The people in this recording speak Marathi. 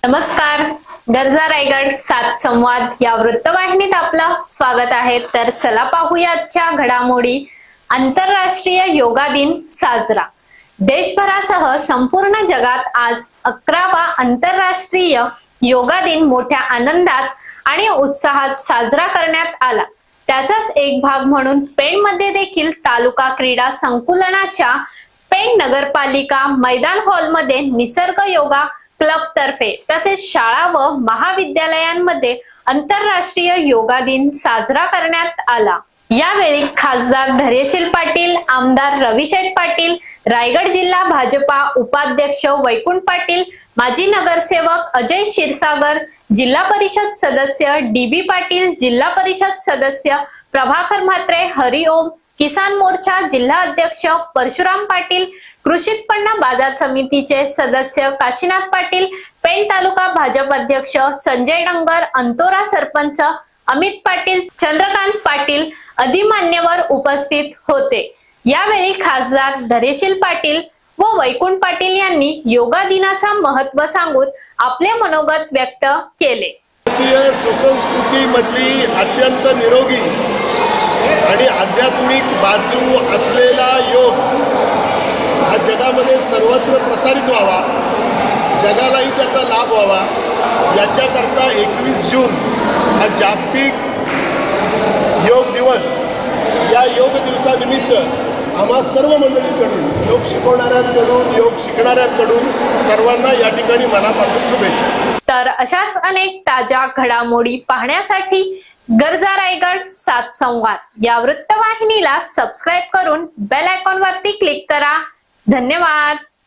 नमस्कार, गरजा रायगड 7 संवाद या वृत्तवाहिनीत आपलं स्वागत आहे। तर चला पाहूया आजच्या घडामोडी। आंतरराष्ट्रीय योगा दिन साजरा। देशभरासह संपूर्ण जगात आज 11वा आंतरराष्ट्रीय योगा दिन मोठ्या आनंदात आणि उत्साहात साजरा करण्यात आला। त्याचाच एक भाग म्हणून पेणमध्ये देखील तालुका क्रीडा संकुलनाच्या पेण नगरपालिका मैदान हॉलमध्ये निसर्ग योगा क्लब तर्फे तसेच शाळा व महाविद्यालयांमध्ये आंतरराष्ट्रीय योगा दिन साजरा करण्यात आला। यावेळी खासदार धैर्यशील पाटील, आमदार रविशेठ पाटील, रायगड जिल्हा भाजपा उपाध्यक्ष वैकुंठ पाटील, माजी नगरसेवक अजय क्षीरसागर, जिल्हा परिषद सदस्य डीबी पाटील, जिल्हा परिषद सदस्य प्रभाकर म्हात्रे, हरिओम, किसान मोर्चा जिल्हा अध्यक्ष परशुराम पाटील, कृषी उत्पन्न बाजार समितीचे सदस्य काशीनाथ पाटील, पेण तालुका भाजप अध्यक्ष संजय डंगर, अंतोरा सरपंच अमित पाटील, चंद्रकांत पाटील आदी मान्यवर उपस्थित होते। यावेळी खासदार धैर्यशील पाटील व वैकुंठ पाटील यांनी योगा दिनाचा महत्त्व सांगून आपले मनोगत व्यक्त केले। भारतीय सुसंस्कृती मधली अत्यंत निरोगी आणि आध्यात्मिक बाजू असलेला योग हा जगामध्ये सर्वत्र प्रसारित व्हावा, जगालाही त्याचा लाभ व्हावा याच्याकरता 21 जून हा जागतिक योग दिवस। या योग दिवसानिमित्त आम्हा सर्व मंडळींकडून, योग शिकवणाऱ्यांकडून, योग शिकणाऱ्यांकडून सर्वांना या ठिकाणी मनापासून शुभेच्छा। तर अशाच अनेक ताज्या घडामोडी पाहण्यासाठी गरजा रायगड 7 संवाद या वृत्तवाहिनीला सबस्क्राइब करून बेल आयकॉन वरती क्लिक करा। धन्यवाद।